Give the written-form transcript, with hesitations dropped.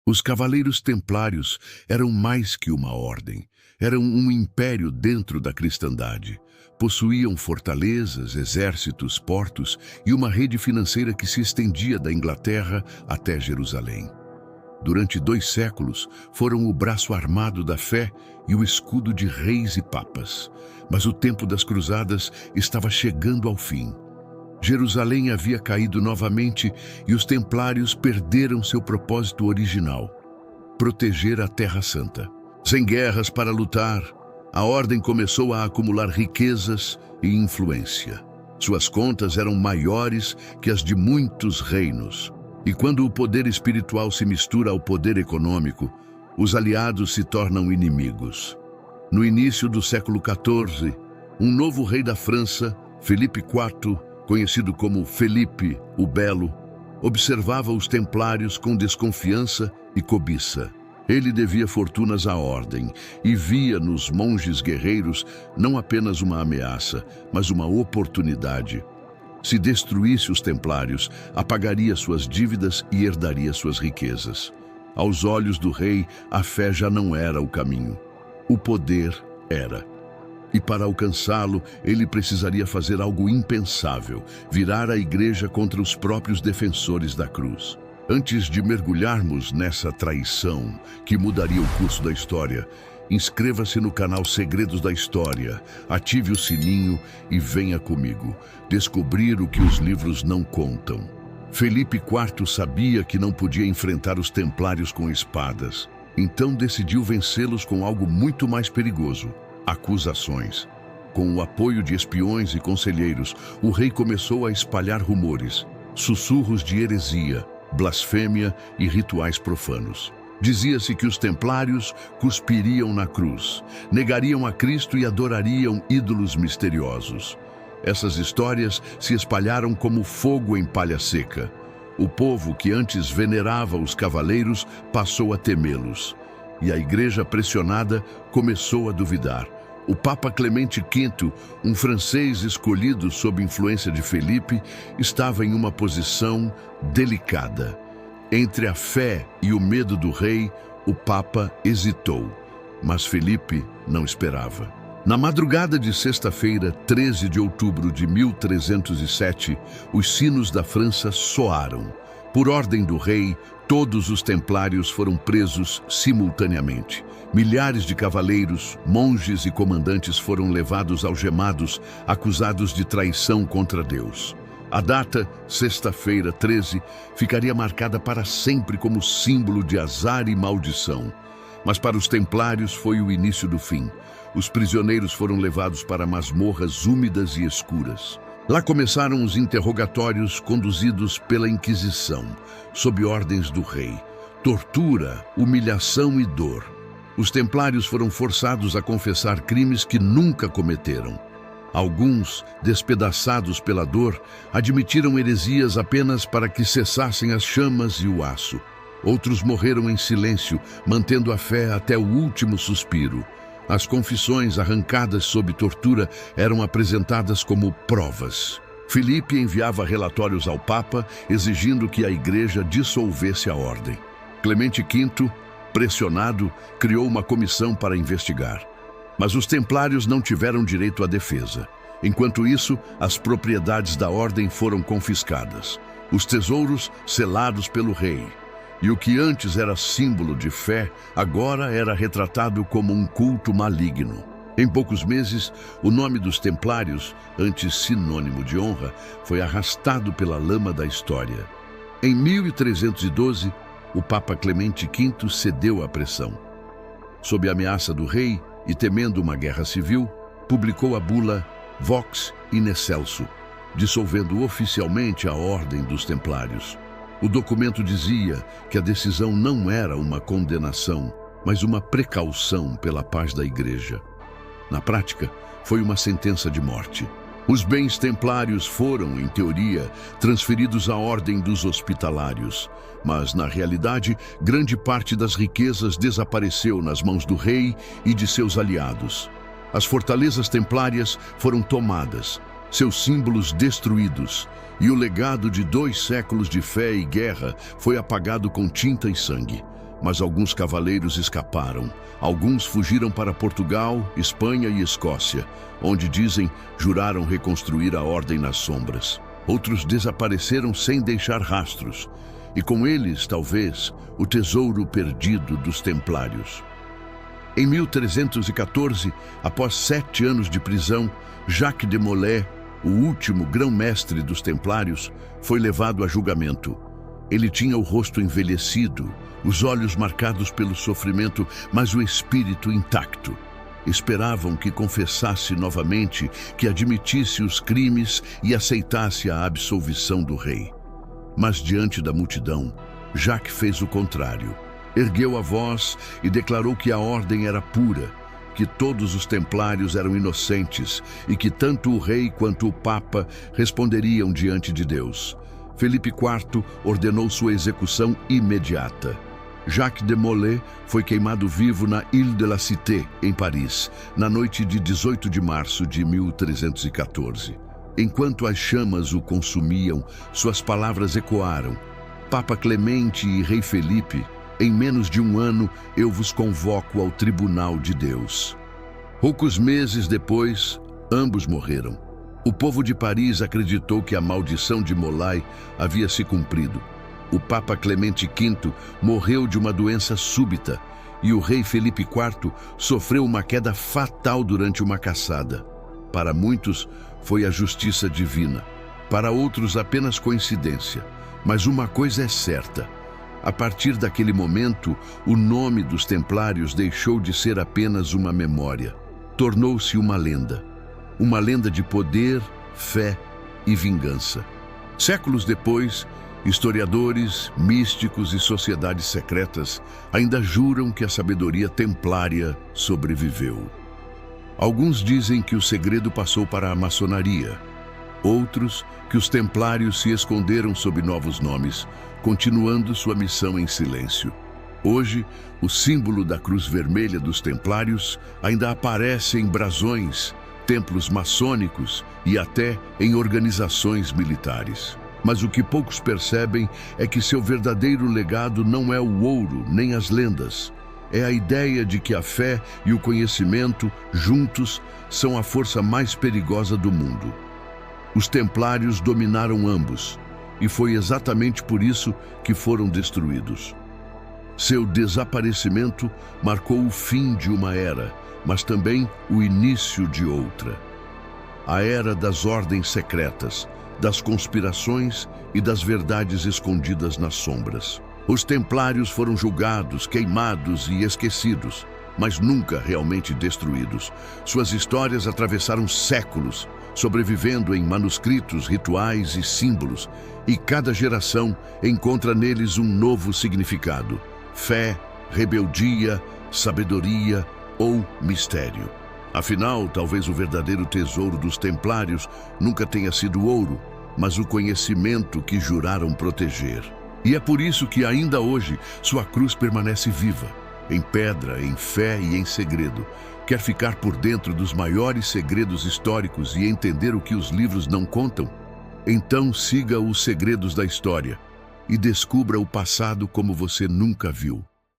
Os Cavaleiros Templários eram mais que uma ordem. Eram um império dentro da cristandade. Possuíam fortalezas, exércitos, portos e uma rede financeira que se estendia da Inglaterra até Jerusalém. Durante 2 séculos, foram o braço armado da fé e o escudo de reis e papas. Mas o tempo das cruzadas estava chegando ao fim. Jerusalém havia caído novamente e os templários perderam seu propósito original: proteger a Terra Santa. Sem guerras para lutar, a ordem começou a acumular riquezas e influência. Suas contas eram maiores que as de muitos reinos. E quando o poder espiritual se mistura ao poder econômico, os aliados se tornam inimigos. No início do século XIV, um novo rei da França, Felipe IV, conhecido como Felipe o Belo, observava os templários com desconfiança e cobiça. Ele devia fortunas à ordem e via nos monges guerreiros não apenas uma ameaça, mas uma oportunidade. Se destruísse os templários, apagaria suas dívidas e herdaria suas riquezas. Aos olhos do rei, a fé já não era o caminho. O poder era. E para alcançá-lo, ele precisaria fazer algo impensável: virar a igreja contra os próprios defensores da cruz. Antes de mergulharmos nessa traição que mudaria o curso da história, inscreva-se no canal Segredos da História, ative o sininho e venha comigo descobrir o que os livros não contam. Felipe IV sabia que não podia enfrentar os templários com espadas, então decidiu vencê-los com algo muito mais perigoso: acusações. Com o apoio de espiões e conselheiros, o rei começou a espalhar rumores, sussurros de heresia, blasfêmia e rituais profanos. Dizia-se que os templários cuspiriam na cruz, negariam a Cristo e adorariam ídolos misteriosos. Essas histórias se espalharam como fogo em palha seca. O povo que antes venerava os cavaleiros passou a temê-los. E a igreja, pressionada, começou a duvidar. O Papa Clemente V, um francês escolhido sob influência de Felipe, estava em uma posição delicada. Entre a fé e o medo do rei, o Papa hesitou, mas Felipe não esperava. Na madrugada de sexta-feira, 13 de outubro de 1307, os sinos da França soaram. Por ordem do rei, todos os templários foram presos simultaneamente. Milhares de cavaleiros, monges e comandantes foram levados algemados, acusados de traição contra Deus. A data, sexta-feira 13, ficaria marcada para sempre como símbolo de azar e maldição. Mas para os templários foi o início do fim. Os prisioneiros foram levados para masmorras úmidas e escuras. Lá começaram os interrogatórios conduzidos pela Inquisição, sob ordens do rei. Tortura, humilhação e dor. Os templários foram forçados a confessar crimes que nunca cometeram. Alguns, despedaçados pela dor, admitiram heresias apenas para que cessassem as chamas e o aço. Outros morreram em silêncio, mantendo a fé até o último suspiro. As confissões arrancadas sob tortura eram apresentadas como provas. Filipe enviava relatórios ao Papa, exigindo que a igreja dissolvesse a ordem. Clemente V, pressionado, criou uma comissão para investigar. Mas os templários não tiveram direito à defesa. Enquanto isso, as propriedades da ordem foram confiscadas. Os tesouros selados pelo rei. E o que antes era símbolo de fé, agora era retratado como um culto maligno. Em poucos meses, o nome dos templários, antes sinônimo de honra, foi arrastado pela lama da história. Em 1312, o Papa Clemente V cedeu à pressão. Sob a ameaça do rei e temendo uma guerra civil, publicou a bula Vox in Excelso, dissolvendo oficialmente a ordem dos templários. O documento dizia que a decisão não era uma condenação, mas uma precaução pela paz da igreja. Na prática, foi uma sentença de morte. Os bens templários foram, em teoria, transferidos à ordem dos hospitalários, mas, na realidade, grande parte das riquezas desapareceu nas mãos do rei e de seus aliados. As fortalezas templárias foram tomadas, seus símbolos destruídos, e o legado de 2 séculos de fé e guerra foi apagado com tinta e sangue. mas alguns cavaleiros escaparam. Alguns fugiram para Portugal, Espanha e Escócia, onde dizem juraram reconstruir a ordem nas sombras. Outros desapareceram sem deixar rastros, e com eles, talvez, o tesouro perdido dos Templários. Em 1314, após 7 anos de prisão, Jacques de Molay, o último grão-mestre dos Templários, foi levado a julgamento. Ele tinha o rosto envelhecido, os olhos marcados pelo sofrimento, mas o espírito intacto. Esperavam que confessasse novamente, que admitisse os crimes e aceitasse a absolvição do rei. Mas diante da multidão, Jacques fez o contrário. Ergueu a voz e declarou que a ordem era pura, que todos os templários eram inocentes e que tanto o rei quanto o papa responderiam diante de Deus. Felipe IV ordenou sua execução imediata. Jacques de Molay foi queimado vivo na Île de la Cité, em Paris, na noite de 18 de março de 1314. Enquanto as chamas o consumiam, suas palavras ecoaram: Papa Clemente e Rei Felipe, em menos de 1 ano eu vos convoco ao tribunal de Deus. Poucos meses depois, ambos morreram. O povo de Paris acreditou que a maldição de Molay havia se cumprido. O Papa Clemente V morreu de uma doença súbita e o rei Felipe IV sofreu uma queda fatal durante uma caçada. Para muitos, foi a justiça divina. Para outros, apenas coincidência. Mas uma coisa é certa. A partir daquele momento, o nome dos Templários deixou de ser apenas uma memória. Tornou-se uma lenda. Uma lenda de poder, fé e vingança. Séculos depois, historiadores, místicos e sociedades secretas ainda juram que a sabedoria templária sobreviveu. Alguns dizem que o segredo passou para a maçonaria. Outros, que os templários se esconderam sob novos nomes, continuando sua missão em silêncio. Hoje, o símbolo da Cruz Vermelha dos Templários ainda aparece em brasões, templos maçônicos e até em organizações militares. Mas o que poucos percebem é que seu verdadeiro legado não é o ouro nem as lendas. É a ideia de que a fé e o conhecimento, juntos, são a força mais perigosa do mundo. Os Templários dominaram ambos, e foi exatamente por isso que foram destruídos. Seu desaparecimento marcou o fim de uma era, mas também o início de outra. A era das ordens secretas, das conspirações e das verdades escondidas nas sombras. Os Templários foram julgados, queimados e esquecidos, mas nunca realmente destruídos. Suas histórias atravessaram séculos, sobrevivendo em manuscritos, rituais e símbolos, e cada geração encontra neles um novo significado: fé, rebeldia, sabedoria ou mistério. Afinal, talvez o verdadeiro tesouro dos Templários nunca tenha sido ouro, mas o conhecimento que juraram proteger. E é por isso que ainda hoje sua cruz permanece viva, em pedra, em fé e em segredo. Quer ficar por dentro dos maiores segredos históricos e entender o que os livros não contam? Então siga os segredos da história e descubra o passado como você nunca viu.